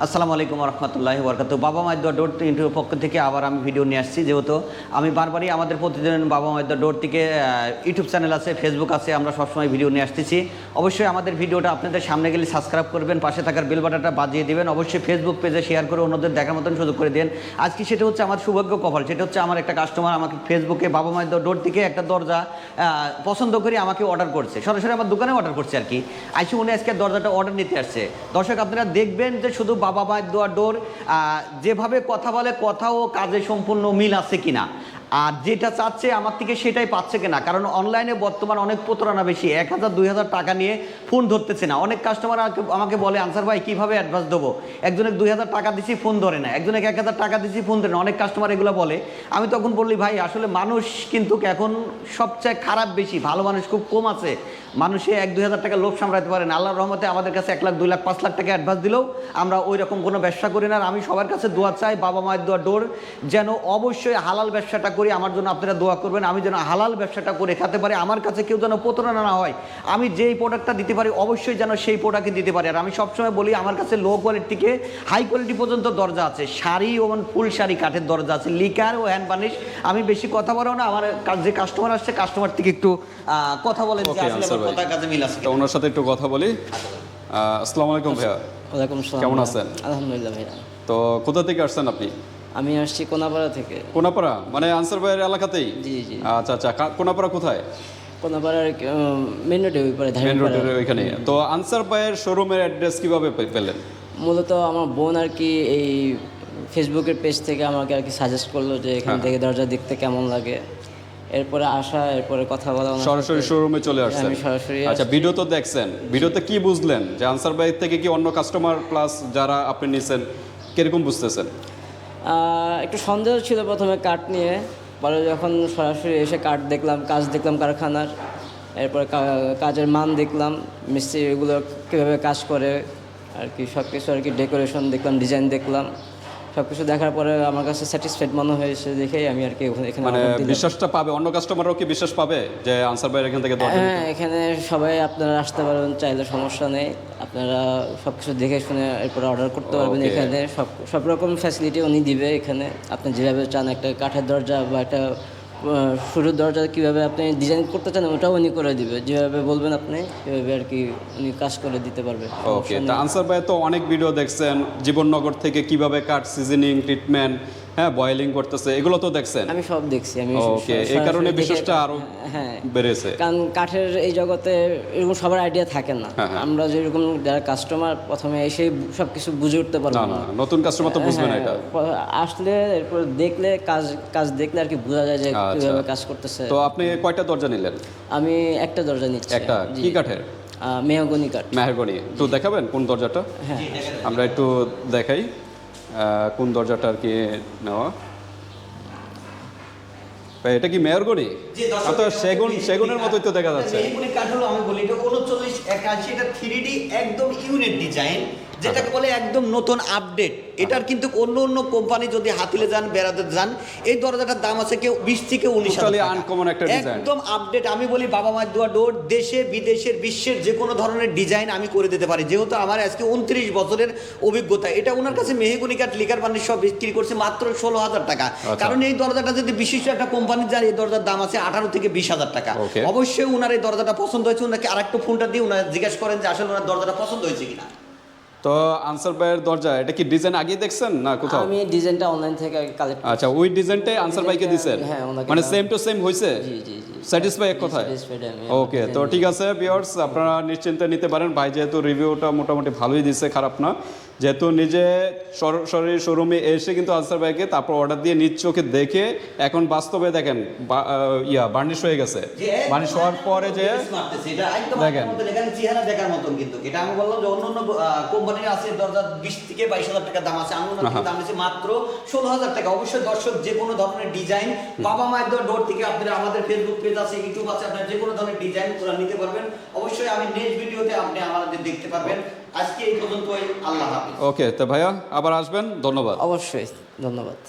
আসসালামু আলাইকুম রহমতুল্লাহি বরকাত। বাবা মায়ের দোয়া ডোর ইন্টারভিউর পক্ষ থেকে আবার আমি ভিডিও নিয়ে আসছি। যেহেতু আমি বারবারই আমাদের প্রতিদিন বাবা মায়ের দোয়া ডোর থেকে ইউটিউব চ্যানেল আছে, ফেসবুক আছে, আমরা সবসময় ভিডিও নিয়ে আসতেছি। অবশ্যই আমাদের ভিডিওটা আপনাদের সামনে গেলে সাবস্ক্রাইব করবেন, পাশে থাকার বেল বাটনটা বাজিয়ে দেবেন, অবশ্যই ফেসবুক পেজে শেয়ার করে অন্যদের দেখার মতন সুযোগ করে দেন। আজকে সেটা হচ্ছে আমার সৌভাগ্য কপাল, সেটা হচ্ছে আমার একটা কাস্টমার আমাকে ফেসবুকে বাবা মায়ের দোয়া ডোর থেকে একটা দরজা পছন্দ করে আমাকে অর্ডার করছে, সরাসরি আমার দোকানে অর্ডার করছে আর কি। আইসি উনি আজকে দরজাটা অর্ডার নিতে আসছে। দর্শক আপনারা দেখবেন যে শুধু বাবা মায়ের দোয়া ডোর যেভাবে কথা বলে কথা ও কাজে সম্পূর্ণ মিল আছে কিনা, আর যেটা চাচ্ছে আমার থেকে সেটাই পাচ্ছে কিনা। কারণ অনলাইনে বর্তমান অনেক প্রতারণা বেশি, 1000 2000 টাকা নিয়ে ফোন ধরতেছে না। অনেক কাস্টমার আমাকে বলে, আনসার ভাই কীভাবে অ্যাডভান্স দেবো, একজনে 2000 টাকা দিছি ফোন ধরে না, একজনে 1000 টাকা দিছি ফোন ধরে না। অনেক কাস্টমার এগুলো বলে। আমি তখন বললি ভাই আসলে মানুষ কিন্তু এখন সবচেয়ে খারাপ বেশি, ভালো মানুষ খুব কম আছে। মানুষে 1-2000 টাকা লোভ সামলাতে পারে না। আল্লাহর রহমতে আমাদের কাছে 1 লাখ 2 লাখ 5 লাখ টাকা অ্যাডভান্স দিলেও আমরা ওই রকম কোনো ব্যবসা করি না। আর আমি সবার কাছে দোয়া চাই, বাবা মায়ের দোয়া ডোর যেন অবশ্যই হালাল ব্যবসাটা করি। আমার জন্য আপনারা দোয়া করবেন, আমি যেন হালাল ব্যবসাটা করে খেতে পারি, আমার কাছে কেউ যেন প্রতারণা না হয়। আমি যেই প্রোডাক্টটা দিতে পারি অবশ্যই যেন সেই প্রোডাক্টই দিতে পারি। আর আমি সবসময় বলি আমার কাছে লো কোয়ালিটি থেকে হাই কোয়ালিটি পর্যন্ত দরজা আছে, শাড়ি ও ফুল শাড়ি কাঠের দরজা আছে, লিকার ও হ্যান্ড বার্নিশ। আমি বেশি কথা বলবো না, আমার যে কাস্টমার আসছে কাস্টমার থেকে একটু কথা বলেন যে আসলে আমার কথা কাজে মিল আছে। তো ওনার সাথে একটু কথা বলি। আসসালামু আলাইকুম ভাইয়া। ওয়ালাইকুম আসসালাম। কেমন আছেন? আলহামদুলিল্লাহ ভাইয়া। তো কোথা থেকে আসছেন আপনি? আমি আসছি কোনাপাড়া থেকে। কোনাপাড়া মানে আনসার ভাইয়ের এলাকাতেই? জি জি। আচ্ছা আচ্ছা, কোনাপাড়া কোথায়? কোনাপাড়ার মেন রোডে ওই পারে, মেন রোডের ওইখানে। তো আনসার ভাইয়ের শোরুমের অ্যাড্রেস কিভাবে পেলেন? মূলত আমার বোন আর কি এই ফেসবুকের পেজ থেকে আমাকে আর কি সাজেস্ট করলো যে এখান থেকে দরজা দেখতে কেমন লাগে, এরপরে আসা, এরপরে কথা বলা। সরাসরি শোরুমে চলে আসছেন? আমি সরাসরি। আচ্ছা, ভিডিও তো দেখছেন, ভিডিওতে কি বুঝলেন যে আনসার ভাই থেকে কি অন্য কাস্টমার প্লাস যারা আপনি নিছেন কিরকম বুঝতেছেন? একটু সন্দেহ ছিল প্রথমে কাঠ নিয়ে, পরে যখন সরাসরি এসে কাঠ দেখলাম, কাজ দেখলাম কারখানার, এরপরে কাজের মান দেখলাম, মিস্ত্রি এগুলো কীভাবে কাজ করে আর কি, সব কিছু আর কি ডেকোরেশন দেখলাম, ডিজাইন দেখলাম, সব কিছু দেখার পরে আমার কাছে স্যাটিসফাইড মনে হয়েছে, দেখেই আমি আর কি এখানে মানে বিশ্বাসটা পাবে, অন্য কাস্টমারও কি বিশ্বাস পাবে যে আনসার ভাই এখান থেকে দরজা? হ্যাঁ, এখানে সবাই আপনারা আসতে পারবেন, চাইলে সমস্যা নেই। আপনারা সব কিছু দেখে শুনে এরপরে অর্ডার করতে পারবেন। এখানে সব রকম ফ্যাসিলিটি উনি দিবে। এখানে আপনি যেভাবে চান, একটা কাঠের দরজা বা একটা শুরুর দরজা কীভাবে আপনি ডিজাইন করতে চান ওটাও উনি করে দিবে, যেভাবে বলবেন আপনি সেভাবে আর কি উনি কাজ করে দিতে পারবে। ওকে, তা আনসার ভাই তো অনেক ভিডিও দেখছেন, জীবননগর থেকে কিভাবে কাঠ সিজনিং ট্রিটমেন্ট, হ্যাঁ বয়েলিং করতেছে, এগুলো তো দেখছেন? আমি সব দেখছি। আমি ওকে, এই কারণে বিশ্বাসটা আরো বেড়েছে। কারণ কাঠের এই জগতে এরকম সবার আইডিয়া থাকে না। আমরা যেরকম যারা কাস্টমার প্রথমে এসে সব কিছু বুঝে উঠতে পারবো না, নতুন কাস্টমার তো বুঝবে না এটা। আসলে এরপর দেখলে কাজ দেখলে আর কি বোঝা যায় যে কিভাবে কাজ করতেছে। তো আপনি কয়টা দরজা নিলেন? আমি একটা দরজা নিচ্ছি। একটা? কি কাঠের? মেহগনি কাঠ। মেহগনি। তো দেখাবেন কোন দরজাটা? হ্যাঁ, আমরা একটু দেখাই কোন দরজাটা আর কি নেওয়া। এটা কি মেহগনি? তো সেগুনের মতোই তো দেখা যাচ্ছে। মেহগনি কাঠ হলো, আমি বলি এটা 3981, এটা 3D একদম ইউনিক ডিজাইন, যেটাকে বলে একদম নতুন আপডেট। এটার কিন্তু অন্য অন্য কোম্পানি যদি হাতিলে যান, বেড়াতে যান, এই দরজাটার দাম আছে কেউ 20 থেকে 19,000 টাকা। আনকমন একটা ডিজাইন, একদম আপডেট। আমি বলি বাবা মায়ের দোয়া ডোর দেশে বিদেশের বিশ্বের যে কোনো ধরনের ডিজাইন আমি করে দিতে পারি, যেহেতু আমার আজকে 29 বছরের অভিজ্ঞতা। এটা ওনার কাছে মেহগনি কাঠ, লিকার বার্নিশ সব বিক্রি করছে মাত্র 16,000 টাকা। কারণ এই দরজাটা যদি বিশিষ্ট একটা কোম্পানি যায়, এই দরজার দাম আছে 18 থেকে 20,000 টাকা। অবশ্যই ওনার এই দরজাটা পছন্দ হয়েছে, ওনাকে আরেকটু ফোনটা দিয়ে ওনার জিজ্ঞেস করেন যে আসলে ওনার দরজাটা পছন্দ হয়েছে কিনা। তো আনসার ভাইয়ের দরজা এটা কি ডিজাইন আগে দেখছেন না কোথাও? আমি ডিজাইনটা অনলাইন থেকে কালেক্ট। আচ্ছা, ওই ডিজাইনটাই আনসার ভাইকে দিবেন? হ্যাঁ, মানে সেম টু সেম হইছে? জি জি জি। স্যাটিসফাই এক কথায়? ওকে, তো ঠিক আছে ভিউয়ার্স, আপনারা নিশ্চিন্তে নিতে পারেন। ভাই যেহেতু রিভিউটা মোটামুটি ভালোই দিচ্ছে, খারাপ না। যেহেতু নিজে সরাসরি শোরুমে এসে কিন্তু আনসার ভাইকে তারপর অর্ডার দিয়ে নিজ চোখে দেখে এখন বাস্তবে দেখেন বার্নিশ হয়ে গেছে। বার্নিশ হওয়ার পরে যে দেখেন চেহারা দেখার মতন, কিন্তু এটা আমি বললাম যে অন্য অন্য কোম্পানির আছে দরজা 20 থেকে 22,000 টাকা দাম আছে, আমি ওনার দাম নিয়েছি মাত্র 16,000 টাকা। অবশ্যই দর্শক যে কোনো ধরনের ডিজাইন বাবা মায়ের ডোর থেকে আপনারা, আমাদের ফেসবুক পেজ আছে, ইউটিউব আছে, আপনারা যে কোনো ধরনের ডিজাইন পুরো নিতে পারবেন। অবশ্যই আমি নেক্সট ভিডিওতে আপনি আমাদের দেখতে পারবেন। আজকে এই পর্যন্তই, আল্লাহ হাফেজ। ওকে, তো ভাইয়া আবার আসবেন, ধন্যবাদ। অবশ্যই, ধন্যবাদ।